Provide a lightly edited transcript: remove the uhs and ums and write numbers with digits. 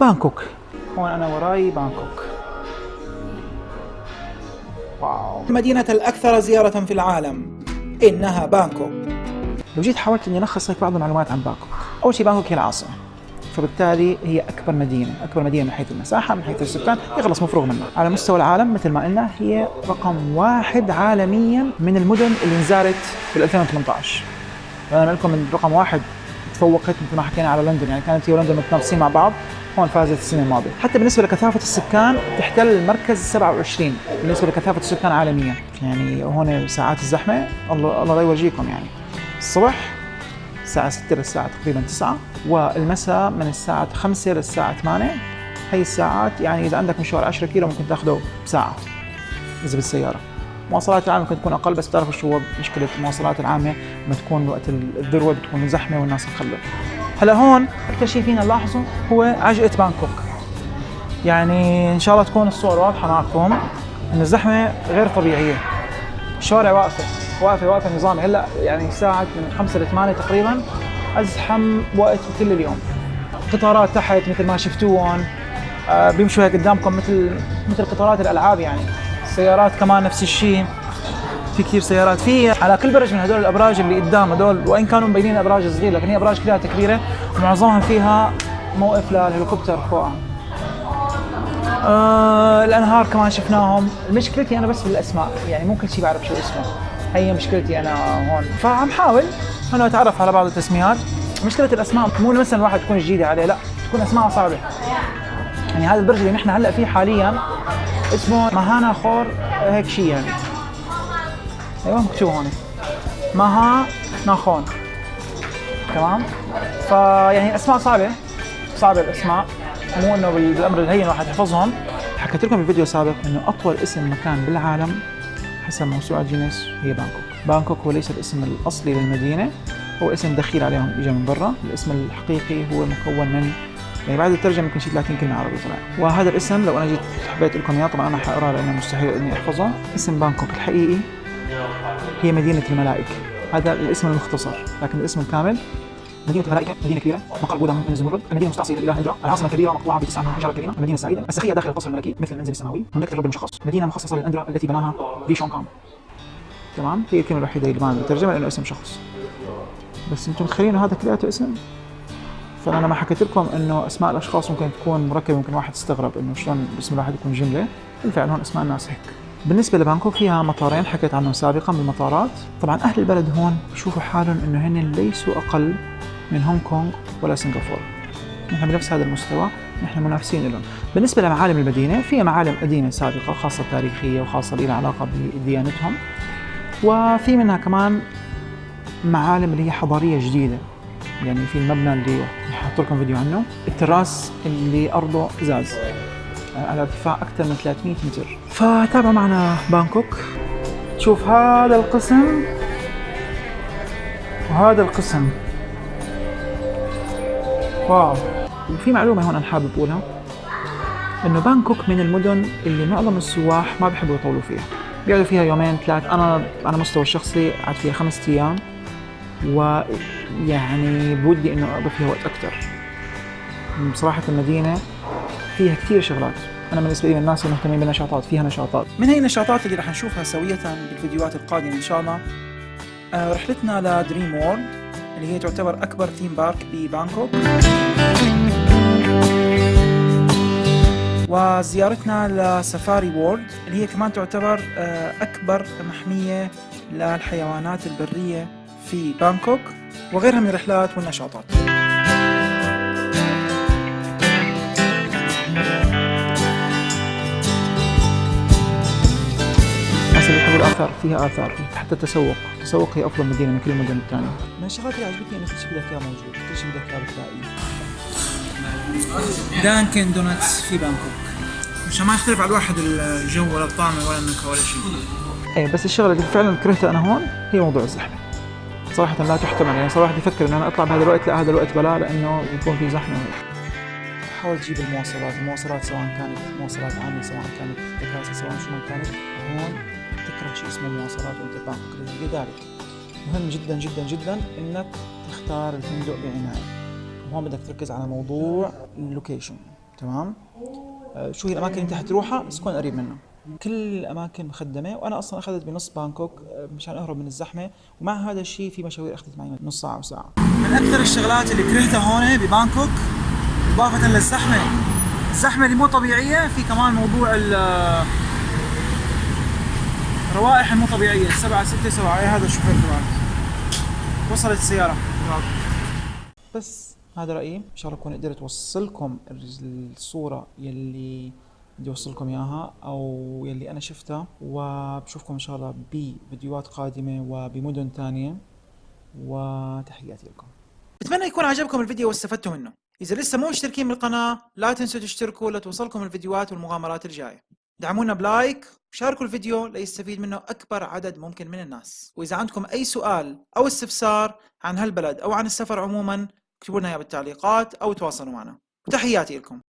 بانكوك. هون أنا وراي بانكوك. واو. المدينة الأكثر زيارة في العالم إنها بانكوك. لو جيت حاولت إني ألخص لك بعض المعلومات عن بانكوك، أول شيء بانكوك هي العاصمة، فبالتالي هي أكبر مدينة من حيث المساحة، من حيث السكان، يخلص مفروغ منها. على مستوى العالم مثل ما قلنا هي رقم 1 عالميا من المدن اللي انزارت بال 2018. أنا لكم من رقم 1 تفوقت مثل ما حكينا على لندن، يعني كانت هي ولندن متنافسين مع بعض، هون فازت السنة الماضية. حتى بالنسبة لكثافة السكان تحتل المركز 27 بالنسبة لكثافة السكان عالميا. يعني هون ساعات الزحمة الله لا يورجيكم، يعني الصبح الساعة 6 للساعة تقريبا 9، والمساء من الساعة 5 للساعة 8. هي الساعات يعني إذا عندك مشوار 10 كيلو ممكن تاخده بساعة إذا بالسيارة. المواصلات العامة ممكن تكون أقل، بس بتعرفوا شو هو مشكلة المواصلات العامة لما تكون وقت الذروة بتكون زحمة والناس مخلة. هلا هون أكثر شيء فينا نلاحظه هو عجقة بانكوك. يعني إن شاء الله تكون الصور واضحة معكم إن الزحمة غير طبيعية. الشوارع واقفة نظامي. هلا يعني ساعة من 5 ل 8 تقريبا أزحم وقت كل اليوم. قطارات تحت مثل ما شفتوهم بيمشوا هيك قدامكم مثل قطارات الألعاب. يعني السيارات كمان نفس الشيء، في كثير سيارات في على كل برج من هدول الأبراج اللي قدام هدول، وإن كانوا مبينين أبراج صغيرة لكن هي أبراج كلها كبيرة ومعظمها فيها موقف للهليكوبتر فوقها. الأنهار كمان شفناهم. مشكلتي أنا بس بالأسماء، يعني مو كل شيء بعرف شو اسمه، هي مشكلتي أنا هون. فعم حاول أنا أتعرف على بعض التسميات. مشكلة الأسماء مو مثلا الواحد تكون جديدة عليه، لا تكون أسماء صعبة. يعني هذا البرج اللي نحن هلا فيه حاليا اسمه ماهانا خور هيك شيء يعني. ايوه مكتوب هون ماها ناخون. تمام. فيعني اسماء صعبه الاسماء، مو انه بالامر الهين الواحد يحفظهم. حكيت لكم بالفيديو السابق انه اطول اسم مكان بالعالم حسب موسوعه جينيس هي بانكوك. بانكوك هو ليس الاسم الاصلي للمدينه، هو اسم دخيل عليهم اجى من برا. الاسم الحقيقي هو مكون من يعني بعد الترجمه يمكن شي 30 كلمه عربي طلع. وهذا الاسم لو انا جيت حبيت لكم اياه، طبعا انا حاقراه لانه مستحيل اني احفظه. اسم بانكوك الحقيقي هي مدينة الملائكة، هذا الاسم المختصر، لكن الاسم الكامل مدينة الملائكة، مدينة كبيرة مقر بوذا من الزمرد، المدينة المستعصية للإله إندرا، العاصمة الكبيرة مقطوعة ب9 من الحجارة الكريمة، المدينة السعيدة، السخية داخل القصر الملكي مثل المنزل السماوي، مملكة الرب المشخص، مدينة مخصصة للإندرا التي بناها في شون كام. تمام، هي الكلمة الوحيدة اللي ما بالترجمة لأنه اسم شخص. بس أنتم متخيلين إنه هذا كلياته اسم؟ فأنا لما حكيت لكم إنه أسماء الأشخاص ممكن تكون مركبة، ممكن واحد يستغرب إنه شلون اسم الواحد يكون جملة، بالفعل هون أسماء الناس هيك. بالنسبة لبانكوك فيها مطارين حكيت عنهم سابقا بالمطارات. طبعا أهل البلد هون بشوفوا حالهم إنه هن ليسوا أقل من هونغ كونغ ولا سنغافورة، نحن بنفس هذا المستوى، نحن منافسين لهم. بالنسبة لمعالم المدينة فيها معالم قديمة سابقة خاصة تاريخية وخاصة لها علاقة بديانتهم، وفي منها كمان معالم اللي هي حضارية جديدة. يعني في المبنى اللي حاط لكم فيديو عنه، التراس اللي أرضه إزاز على ارتفاع أكثر من 300 متر. فتابعوا معنا بانكوك. شوف هذا القسم وهذا القسم، واو. وفي معلومة هون أنا حابب أقولها، إنه بانكوك من المدن اللي معظم السواح ما بيحبوا يطولوا فيها، بيقعدوا فيها يومين 3. أنا على مستوى الشخصي قعدت فيها 5 أيام، ويعني بودي إنه أقضي فيها وقت أكثر. بصراحة المدينة فيها كثير شغلات. أنا بالنسبة لي من الناس المهتمين بالنشاطات، فيها نشاطات. من هي النشاطات اللي رح نشوفها سوية بالفيديوهات القادمة إن شاء الله. رحلتنا لدريم وورلد اللي هي تعتبر أكبر ثيم بارك ببانكوك، وزيارتنا لسفاري وورلد اللي هي كمان تعتبر أكبر محمية للحيوانات البرية في بانكوك، وغيرها من الرحلات والنشاطات. اللي يحبوا الآثار فيها آثار، حتى التسوق هي أفضل مدينة من كل المدن الثانية. من الشغلات اللي عجبتني إنه كل شيء بدك إياه موجود، كل شيء بدك إياه بتلاقيه. دانكن دونتس في بانكوك، مش ما يختلف على الواحد الجو ولا الطعم ولا النكهة ولا شيء. إيه، بس الشغلة اللي فعلا كرهتها أنا هون هي موضوع الزحمة. صراحة لا تحتمل، يعني صراحة يفكر إن أنا أطلع بهذا الوقت، لا هذا الوقت بلا، لأنه يكون في زحمة. حاول تجيب المواصلات سواء كانت مواصلات عامة سواء كانت تكاسي سواء شو ما كانت، هون تكره شيء اسمه مواصلات وانت بانكوك. لذلك مهم جدا جدا جدا انك تختار الفندق بعناية، وهون بدك تركز على موضوع اللوكيشن. تمام. شو هي الاماكن اللي انت حتروحها بس تكون قريب منها. كل الاماكن مخدمه، وانا اصلا اخذت بنص بانكوك مشان اهرب من الزحمه، ومع هذا الشيء في مشاوير اخذت معي نص ساعه وساعه. من اكثر الشغلات اللي كرهتها هون ببانكوك اضافه للزحمه، الزحمه اللي مو طبيعيه، في كمان موضوع الروائح المو طبيعيه. 767 هذا الشوفير تبعك، وصلت السياره. بس هذا رأيي، إن شاء الله أكون قدرت أوصلكم الصورة يلي بدي أوصلكم إياها أو يلي أنا شفتها، وبشوفكم إن شاء الله بفيديوهات قادمة وبمدن تانية، وتحياتي لكم. بتمنى يكون عجبكم الفيديو واستفدتوا منه. إذا لسه مو مشتركين بالقناة لا تنسوا تشتركوا لتوصلكم الفيديوهات والمغامرات الجاية. دعمونا بلايك وشاركوا الفيديو ليستفيد منه أكبر عدد ممكن من الناس. وإذا عندكم أي سؤال أو استفسار عن هالبلد أو عن السفر عموما اكتبوا لنا اياه بالتعليقات او تواصلوا معنا، وتحياتي لكم.